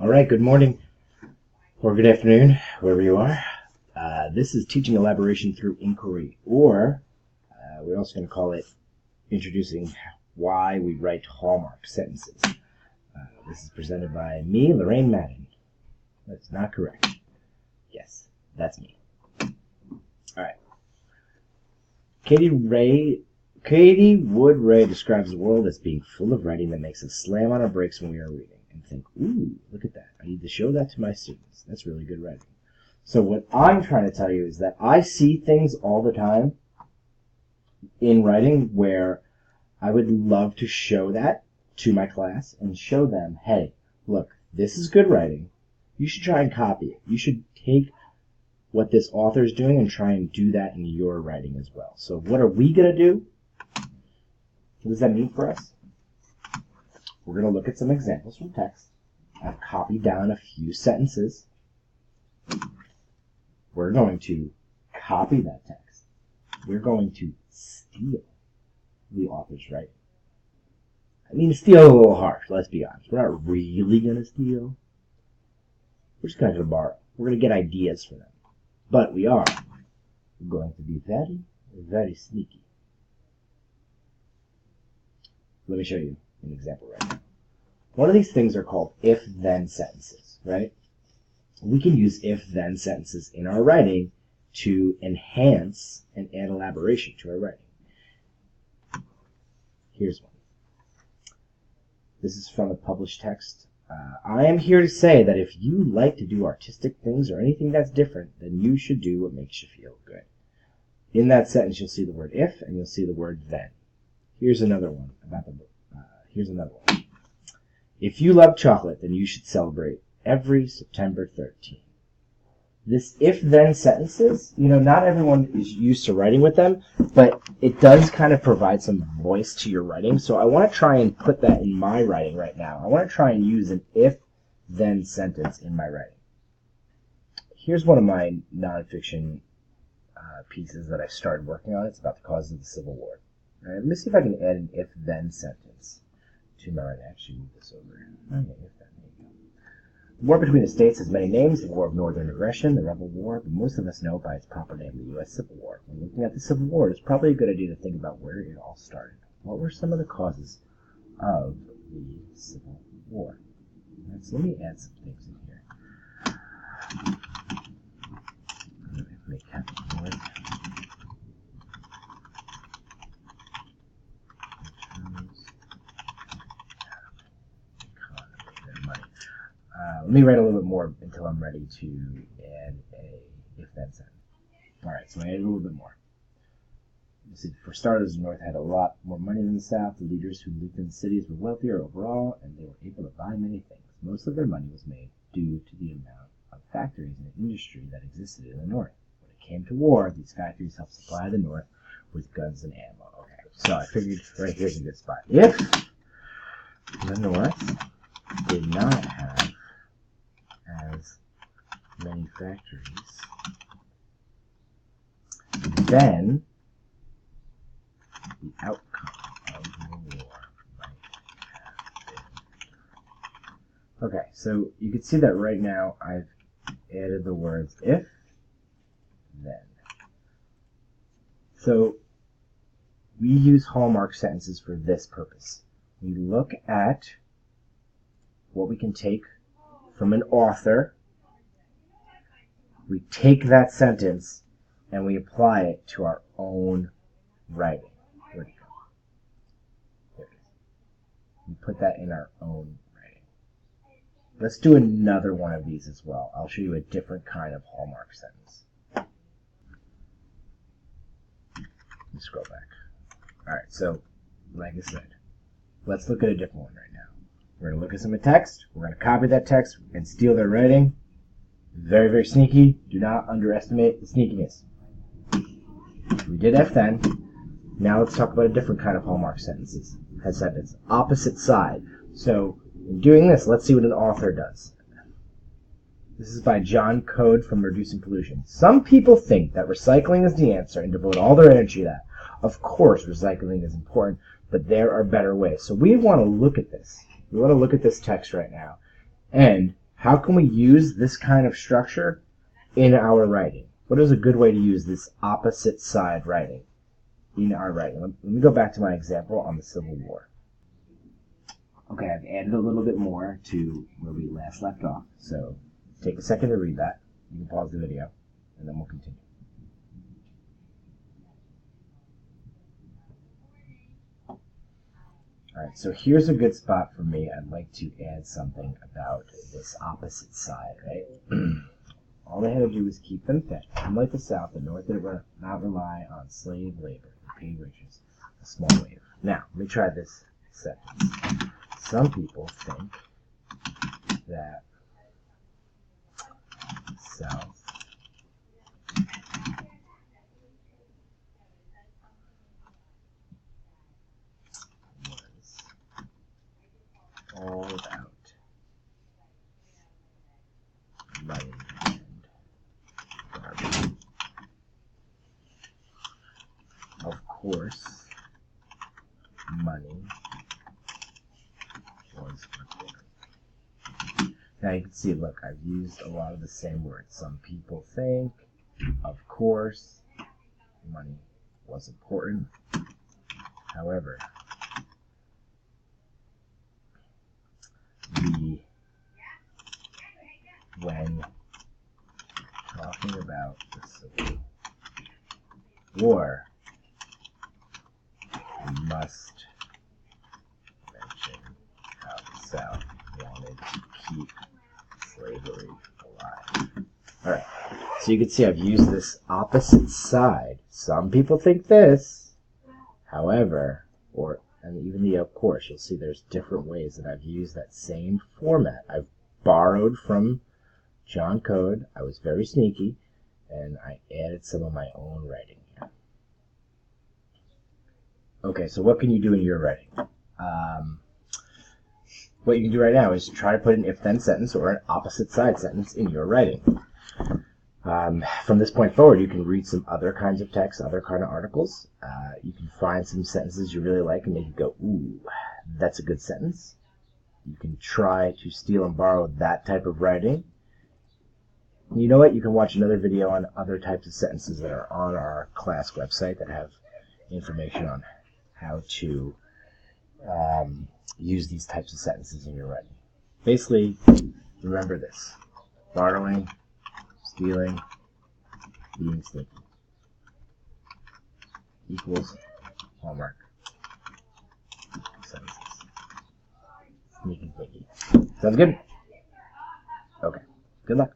All right, good morning or good afternoon, wherever you are. This is teaching elaboration through inquiry, or we're also going to call it introducing why we write Hallmark sentences. This is presented by me, Lorraine Madden. That's not correct. Yes, that's me. All right. Katie Wood Ray describes the world as being full of writing that makes us slam on our brakes when we are reading and think, ooh, look at that. I need to show that to my students. That's really good writing. So what I'm trying to tell you is that I see things all the time in writing where I would love to show that to my class and show them, hey, look, this is good writing. You should try and copy it. You should take what this author is doing and try and do that in your writing as well. So what are we going to do? What does that mean for us? We're going to look at some examples from text. I've copied down a few sentences. We're going to copy that text. We're going to steal the author's writing. I mean, steal a little harsh, let's be honest. We're not really going to steal. We're just going to borrow. We're going to get ideas from them. But we are going to be very, very sneaky. Let me show you an example right now. One of these things are called if-then sentences, right? We can use if-then sentences in our writing to enhance and add elaboration to our writing. Here's one. This is from a published text. I am here to say that if you like to do artistic things or anything that's different, then you should do what makes you feel good. In that sentence, you'll see the word if and you'll see the word then. Here's another one about the book. Here's another one. If you love chocolate, then you should celebrate every September 13th. This if-then sentences, not everyone is used to writing with them, but it does kind of provide some voice to your writing. So I want to try and put that in my writing right now. I want to try and use an if-then sentence in my writing. Here's one of my nonfiction pieces that I started working on. It's about the causes of the Civil War. All right, let me see if I can add an if-then sentence to my writing. Actually, move this over. Okay, if-then. The war between the states has many names: the War of Northern Aggression, the Rebel War, but most of us know by its proper name, the U.S. Civil War. When looking at the Civil War, it's probably a good idea to think about where it all started. What were some of the causes of the Civil War? Right, so let me add some things in here. Let me make capital word. Let me write a little bit more until I'm ready to add a if-then sentence. All right, so I added a little bit more. For starters, the North had a lot more money than the South. The leaders who lived in the cities were wealthier overall, and they were able to buy many things. Most of their money was made due to the amount of factories and industry that existed in the North. When it came to war, these factories helped supply the North with guns and ammo. Okay, so I figured right here's a good spot. If the North did not have as many factories, then the outcome of the war might have been. Okay, so you can see that right now I've added the words if, then. So we use Hallmark sentences for this purpose. We look at what we can take from an author, we take that sentence and we apply it to our own writing. Where'd it go? There it is. We put that in our own writing. Let's do another one of these as well. I'll show you a different kind of Hallmark sentence. Let me scroll back. Alright, so like I said, let's look at a different one right now. We're going to look at some text. We're going to copy that text and steal their writing. Very, very sneaky. Do not underestimate the sneakiness. We did if-then. Now let's talk about a different kind of Hallmark sentences. A sentence. Opposite side. So in doing this, let's see what an author does. This is by John Code from Reducing Pollution. Some people think that recycling is the answer and devote all their energy to that. Of course, recycling is important, but there are better ways. So we want to look at this. We want to look at this text right now and how can we use this kind of structure in our writing? What is a good way to use this opposite side writing in our writing? Let me go back to my example on the Civil War. Okay, I've added a little bit more to where we last left off, so take a second to read that. You can pause the video, and then we'll continue. Alright, so here's a good spot for me. I'd like to add something about this opposite side, right? All they had to do was keep them fed. Unlike the South, the North did not rely on slave labor to pay wages, a small wage. Now, let me try this sentence. Some people think that the South was all about money and garbage. Of course, money was important. Now you can see, look, I've used a lot of the same words. Some people think, of course, money was important. However, when talking about the Civil War, we must mention how the South wanted to keep slavery alive. Alright, so you can see I've used this opposite side. Some people think this, however, and even the of course, you'll see there's different ways that I've used that same format. I've borrowed from John Code. I was very sneaky, and I added some of my own writing here. Okay, so what can you do in your writing? What you can do right now is try to put an if-then sentence or an opposite side sentence in your writing. From this point forward, you can read some other kinds of text, other kind of articles. You can find some sentences you really like and make you go, ooh, that's a good sentence. You can try to steal and borrow that type of writing. You know what? You can watch another video on other types of sentences that are on our class website that have information on how to use these types of sentences in your writing. Basically, remember this. Borrowing, stealing, being sneaky equals Hallmark Sentences. Sneaky, sneaky. Sounds good? Okay. Good luck.